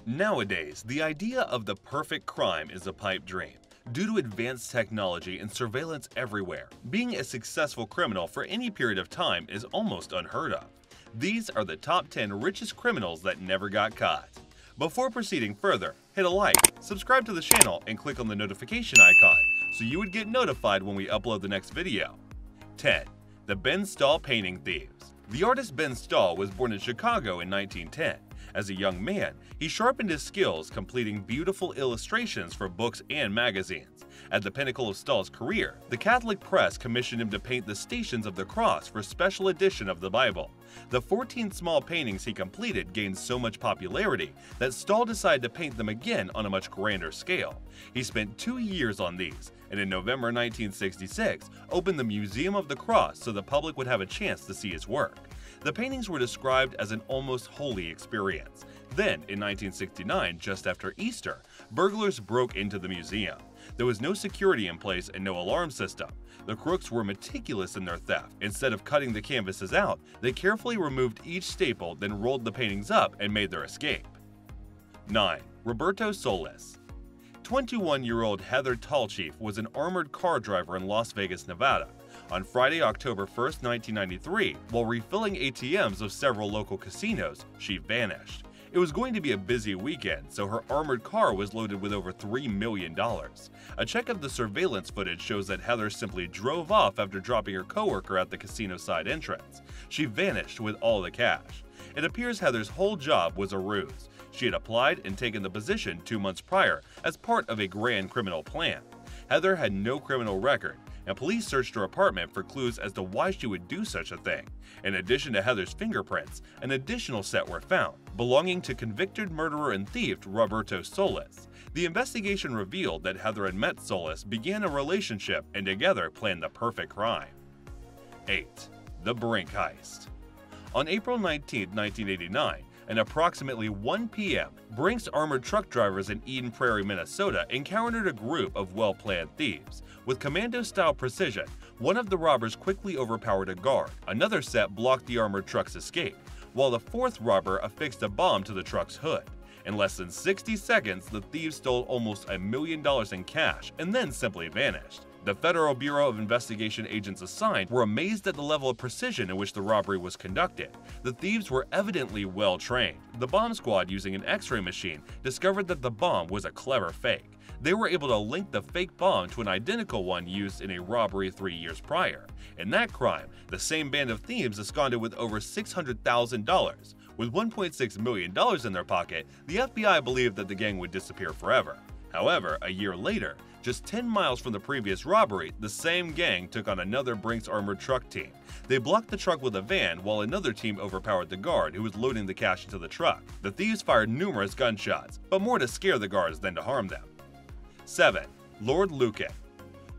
Nowadays, the idea of the perfect crime is a pipe dream. Due to advanced technology and surveillance everywhere, being a successful criminal for any period of time is almost unheard of. These are the top 10 richest criminals that never got caught. Before proceeding further, hit a like, subscribe to the channel, and click on the notification icon so you would get notified when we upload the next video. 10. The Ben Stahl Painting Thieves. The artist Ben Stahl was born in Chicago in 1910. As a young man, he sharpened his skills, completing beautiful illustrations for books and magazines. At the pinnacle of Stahl's career, the Catholic press commissioned him to paint the Stations of the Cross for a special edition of the Bible. The 14 small paintings he completed gained so much popularity that Stahl decided to paint them again on a much grander scale. He spent 2 years on these, and in November 1966 opened the Museum of the Cross so the public would have a chance to see his work. The paintings were described as an almost holy experience. Then, in 1969, just after Easter, burglars broke into the museum. There was no security in place and no alarm system. The crooks were meticulous in their theft. Instead of cutting the canvases out, they carefully removed each staple, then rolled the paintings up and made their escape. 9. Roberto Solis. 21-year-old Heather Tallchief was an armored car driver in Las Vegas, Nevada. On Friday, October 1, 1993, while refilling ATMs of several local casinos, she vanished. It was going to be a busy weekend, so her armored car was loaded with over $3 million. A check of the surveillance footage shows that Heather simply drove off after dropping her coworker at the casino side entrance. She vanished with all the cash. It appears Heather's whole job was a ruse. She had applied and taken the position 2 months prior as part of a grand criminal plan. Heather had no criminal record, and police searched her apartment for clues as to why she would do such a thing. In addition to Heather's fingerprints, an additional set were found, belonging to convicted murderer and thief Roberto Solis. The investigation revealed that Heather and met Solis, began a relationship, and together planned the perfect crime. 8. The Brink Heist. On April 19, 1989, at approximately 1 p.m., Brink's armored truck drivers in Eden Prairie, Minnesota encountered a group of well-planned thieves. With commando-style precision, one of the robbers quickly overpowered a guard. Another set blocked the armored truck's escape, while the fourth robber affixed a bomb to the truck's hood. In less than 60 seconds, the thieves stole almost $1 million in cash and then simply vanished. The Federal Bureau of Investigation agents assigned were amazed at the level of precision in which the robbery was conducted. The thieves were evidently well trained. The bomb squad, using an X-ray machine, discovered that the bomb was a clever fake. They were able to link the fake bomb to an identical one used in a robbery 3 years prior. In that crime, the same band of thieves absconded with over $600,000. With $1.6 million in their pocket, the FBI believed that the gang would disappear forever. However, a year later, just 10 miles from the previous robbery, the same gang took on another Brink's armored truck team. They blocked the truck with a van while another team overpowered the guard who was loading the cash into the truck. The thieves fired numerous gunshots, but more to scare the guards than to harm them. 7. Lord Lucan.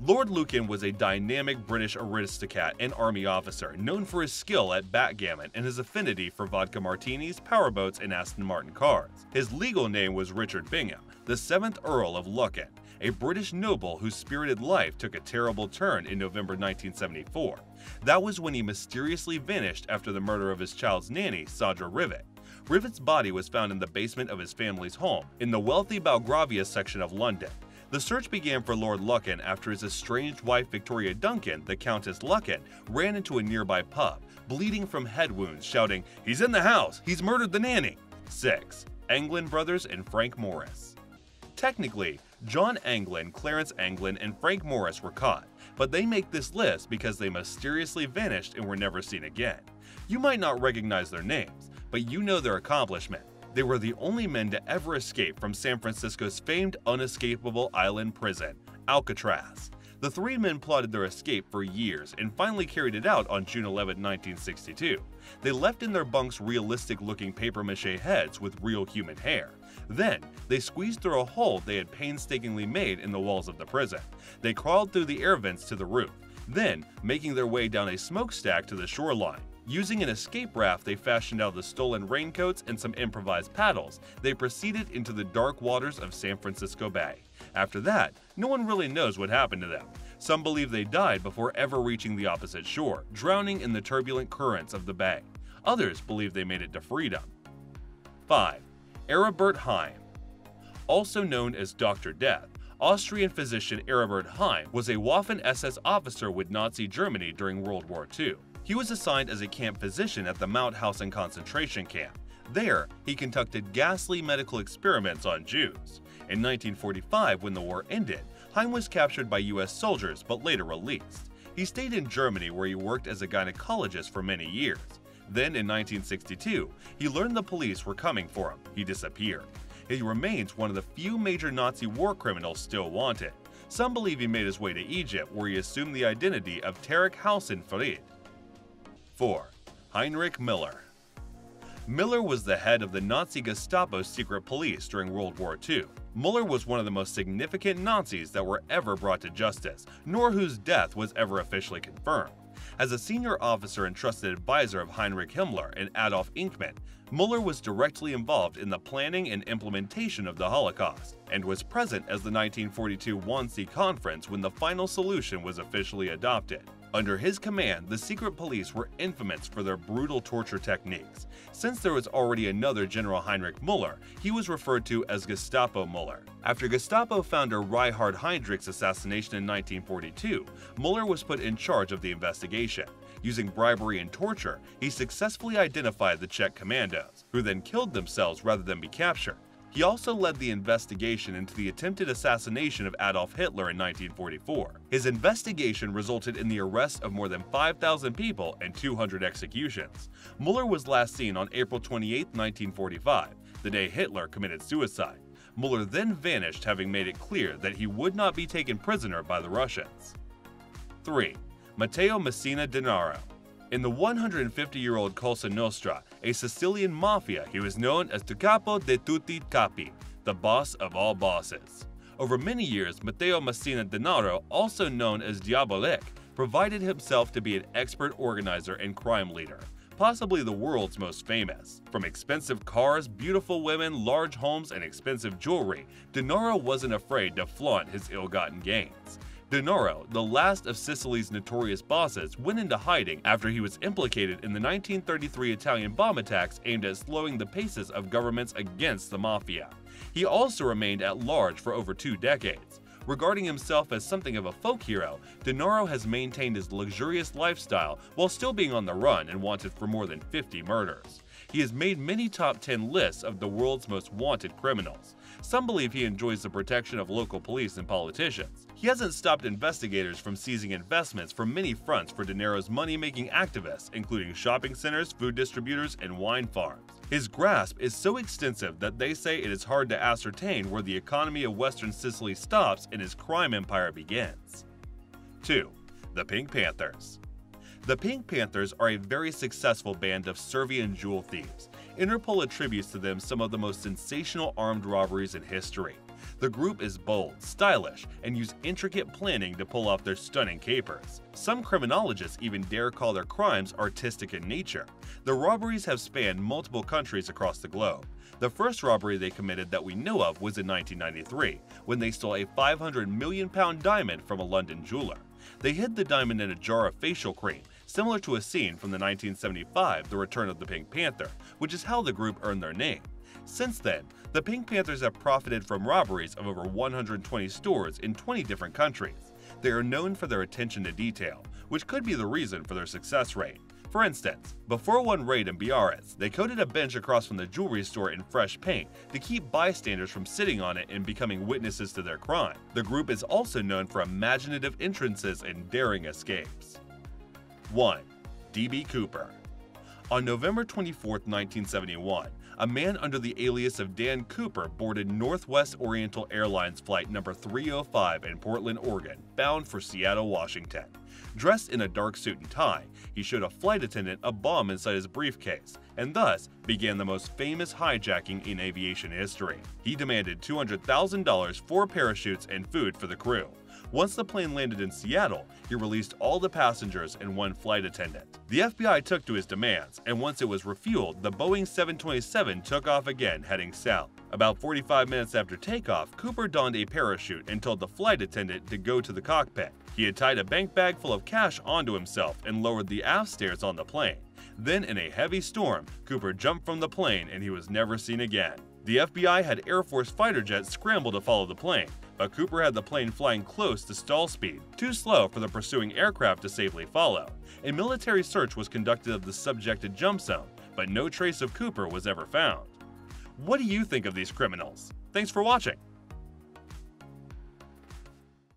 Lord Lucan was a dynamic British aristocrat and army officer known for his skill at backgammon and his affinity for vodka martinis, powerboats, and Aston Martin cars. His legal name was Richard Bingham, the 7th Earl of Lucan, a British noble whose spirited life took a terrible turn in November 1974. That was when he mysteriously vanished after the murder of his child's nanny, Sandra Rivet. Rivet's body was found in the basement of his family's home in the wealthy Belgravia section of London. The search began for Lord Lucan after his estranged wife Victoria Duncan, the Countess Lucan, ran into a nearby pub, bleeding from head wounds, shouting, "He's in the house! He's murdered the nanny!" 6. Anglin brothers and Frank Morris. Technically, John Anglin, Clarence Anglin, and Frank Morris were caught, but they make this list because they mysteriously vanished and were never seen again. You might not recognize their names, but you know their accomplishment. They were the only men to ever escape from San Francisco's famed unescapable island prison, Alcatraz. The three men plotted their escape for years and finally carried it out on June 11, 1962. They left in their bunks realistic-looking papier-mâché heads with real human hair. Then, they squeezed through a hole they had painstakingly made in the walls of the prison. They crawled through the air vents to the roof, then making their way down a smokestack to the shoreline. Using an escape raft they fashioned out of the stolen raincoats and some improvised paddles, they proceeded into the dark waters of San Francisco Bay. After that, no one really knows what happened to them. Some believe they died before ever reaching the opposite shore, drowning in the turbulent currents of the bay. Others believe they made it to freedom. 5. ARIBERT HEIM. Also known as Dr. Death, Austrian physician ARIBERT HEIM was a Waffen-SS officer with Nazi Germany during World War II. He was assigned as a camp physician at the Mauthausen concentration camp. There, he conducted ghastly medical experiments on Jews. In 1945, when the war ended, Heim was captured by US soldiers but later released. He stayed in Germany where he worked as a gynecologist for many years. Then in 1962, he learned the police were coming for him. He disappeared. He remains one of the few major Nazi war criminals still wanted. Some believe he made his way to Egypt where he assumed the identity of Tarek Housen Farid. 4. Heinrich Müller. Müller was the head of the Nazi Gestapo secret police during World War II. Müller was one of the most significant Nazis that were ever brought to justice, nor whose death was ever officially confirmed. As a senior officer and trusted advisor of Heinrich Himmler and Adolf Eichmann, Müller was directly involved in the planning and implementation of the Holocaust, and was present as the 1942 Wannsee Conference when the final solution was officially adopted. Under his command, the secret police were infamous for their brutal torture techniques. Since there was already another General Heinrich Müller, he was referred to as Gestapo Müller. After Gestapo founder Reinhard Heydrich's assassination in 1942, Müller was put in charge of the investigation. Using bribery and torture, he successfully identified the Czech commandos, who then killed themselves rather than be captured. He also led the investigation into the attempted assassination of Adolf Hitler in 1944. His investigation resulted in the arrest of more than 5,000 people and 200 executions. Müller was last seen on April 28, 1945, the day Hitler committed suicide. Müller then vanished, having made it clear that he would not be taken prisoner by the Russians. 3. Matteo Messina Denaro. In the 150-year-old Cosa Nostra, a Sicilian mafia, he was known as the Capo de tutti capi, the boss of all bosses. Over many years, Matteo Messina Denaro, also known as Diabolik, provided himself to be an expert organizer and crime leader, possibly the world's most famous. From expensive cars, beautiful women, large homes, and expensive jewelry, Denaro wasn't afraid to flaunt his ill-gotten gains. Denaro, the last of Sicily's notorious bosses, went into hiding after he was implicated in the 1933 Italian bomb attacks aimed at slowing the paces of governments against the mafia. He also remained at large for over 2 decades. Regarding himself as something of a folk hero, Denaro has maintained his luxurious lifestyle while still being on the run and wanted for more than 50 murders. He has made many top 10 lists of the world's most wanted criminals. Some believe he enjoys the protection of local police and politicians. He hasn't stopped investigators from seizing investments from many fronts for Denaro's money-making activists, including shopping centers, food distributors, and wine farms. His grasp is so extensive that they say it is hard to ascertain where the economy of Western Sicily stops and his crime empire begins. 2. The Pink Panthers. The Pink Panthers are a very successful band of Serbian jewel thieves. Interpol attributes to them some of the most sensational armed robberies in history. The group is bold, stylish, and use intricate planning to pull off their stunning capers. Some criminologists even dare call their crimes artistic in nature. The robberies have spanned multiple countries across the globe. The first robbery they committed that we know of was in 1993, when they stole a £500 million diamond from a London jeweler. They hid the diamond in a jar of facial cream, similar to a scene from the 1975 The Return of the Pink Panther, which is how the group earned their name. Since then, the Pink Panthers have profited from robberies of over 120 stores in 20 different countries. They are known for their attention to detail, which could be the reason for their success rate. For instance, before one raid in Biarritz, they coated a bench across from the jewelry store in fresh paint to keep bystanders from sitting on it and becoming witnesses to their crime. The group is also known for imaginative entrances and daring escapes. 1. D.B. Cooper. On November 24, 1971, a man under the alias of Dan Cooper boarded Northwest Oriental Airlines Flight number 305 in Portland, Oregon, bound for Seattle, Washington. Dressed in a dark suit and tie, he showed a flight attendant a bomb inside his briefcase, and thus began the most famous hijacking in aviation history. He demanded $200,000 for parachutes and food for the crew. Once the plane landed in Seattle, he released all the passengers and one flight attendant. The FBI took to his demands, and once it was refueled, the Boeing 727 took off again, heading south. About 45 minutes after takeoff, Cooper donned a parachute and told the flight attendant to go to the cockpit. He had tied a bank bag full of cash onto himself and lowered the aft stairs on the plane. Then, in a heavy storm, Cooper jumped from the plane and he was never seen again. The FBI had Air Force fighter jets scramble to follow the plane, but Cooper had the plane flying close to stall speed, too slow for the pursuing aircraft to safely follow. A military search was conducted of the subjected jump zone, but no trace of Cooper was ever found. What do you think of these criminals? Thanks for watching!